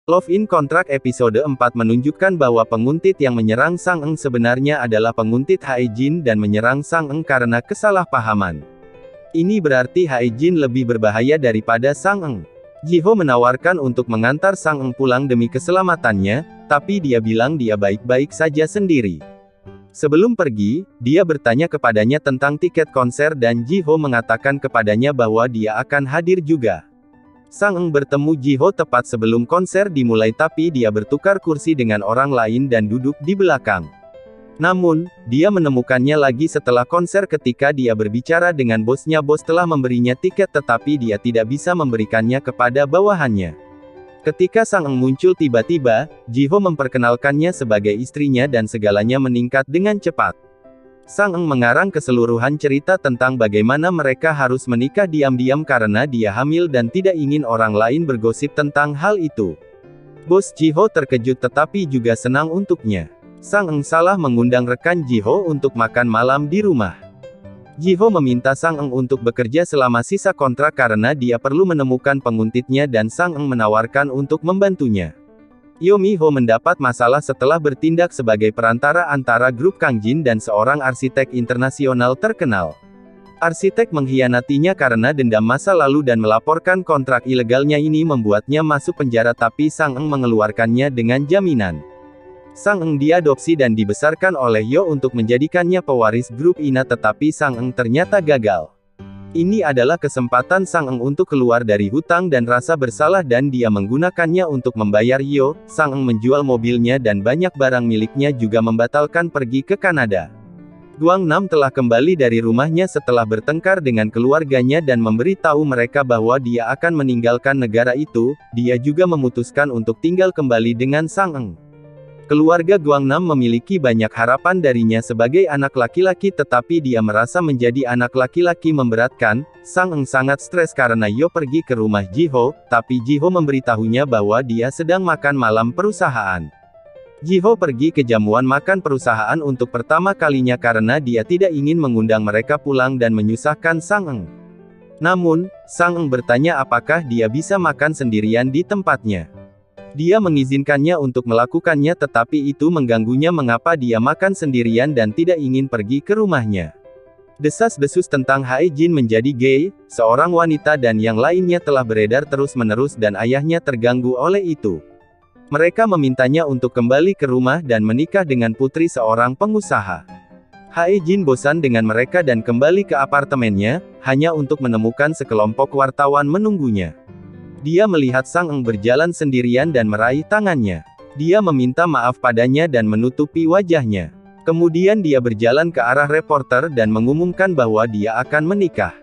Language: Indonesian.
Love in Contract episode 4 menunjukkan bahwa penguntit yang menyerang Sang Eng sebenarnya adalah penguntit Hae Jin dan menyerang Sang Eng karena kesalahpahaman. Ini berarti Hae Jin lebih berbahaya daripada Sang Eng. Ji-ho menawarkan untuk mengantar Sang Eng pulang demi keselamatannya, tapi dia bilang dia baik-baik saja sendiri. Sebelum pergi, dia bertanya kepadanya tentang tiket konser dan Ji-ho mengatakan kepadanya bahwa dia akan hadir juga. Sang Eng bertemu Ji-ho tepat sebelum konser dimulai tapi dia bertukar kursi dengan orang lain dan duduk di belakang. Namun, dia menemukannya lagi setelah konser ketika dia berbicara dengan bosnya. Bos telah memberinya tiket tetapi dia tidak bisa memberikannya kepada bawahannya. Ketika Sang Eng muncul tiba-tiba, Ji-ho memperkenalkannya sebagai istrinya dan segalanya meningkat dengan cepat. Sang Eng mengarang keseluruhan cerita tentang bagaimana mereka harus menikah diam-diam karena dia hamil dan tidak ingin orang lain bergosip tentang hal itu. Bos Ji-ho terkejut tetapi juga senang untuknya. Sang Eng salah mengundang rekan Ji-ho untuk makan malam di rumah. Ji-ho meminta Sang Eng untuk bekerja selama sisa kontrak karena dia perlu menemukan penguntitnya dan Sang Eng menawarkan untuk membantunya. Yo Mi-ho mendapat masalah setelah bertindak sebagai perantara antara grup Kang Jin dan seorang arsitek internasional terkenal. Arsitek mengkhianatinya karena dendam masa lalu dan melaporkan kontrak ilegalnya. Ini membuatnya masuk penjara tapi Sang Eng mengeluarkannya dengan jaminan. Sang Eng diadopsi dan dibesarkan oleh Yo untuk menjadikannya pewaris grup Ina tetapi Sang Eng ternyata gagal. Ini adalah kesempatan Sang Eng untuk keluar dari hutang dan rasa bersalah dan dia menggunakannya untuk membayar Yo. Sang Eng menjual mobilnya dan banyak barang miliknya juga membatalkan pergi ke Kanada. Guang Nam telah kembali dari rumahnya setelah bertengkar dengan keluarganya dan memberitahu mereka bahwa dia akan meninggalkan negara itu. Dia juga memutuskan untuk tinggal kembali dengan Sang Eng. Keluarga Guang Nam memiliki banyak harapan darinya sebagai anak laki-laki tetapi dia merasa menjadi anak laki-laki memberatkan. Sang Eng sangat stres karena Yo pergi ke rumah Ji-ho, tapi Ji-ho memberitahunya bahwa dia sedang makan malam perusahaan. Ji-ho pergi ke jamuan makan perusahaan untuk pertama kalinya karena dia tidak ingin mengundang mereka pulang dan menyusahkan Sang Eng. Namun, Sang Eng bertanya apakah dia bisa makan sendirian di tempatnya. Dia mengizinkannya untuk melakukannya tetapi itu mengganggunya mengapa dia makan sendirian dan tidak ingin pergi ke rumahnya. Desas-desus tentang Hae Jin menjadi gay, seorang wanita dan yang lainnya telah beredar terus-menerus dan ayahnya terganggu oleh itu. Mereka memintanya untuk kembali ke rumah dan menikah dengan putri seorang pengusaha. Hae Jin bosan dengan mereka dan kembali ke apartemennya, hanya untuk menemukan sekelompok wartawan menunggunya. Dia melihat Sang Eng berjalan sendirian dan meraih tangannya. Dia meminta maaf padanya dan menutupi wajahnya. Kemudian dia berjalan ke arah reporter dan mengumumkan bahwa dia akan menikah.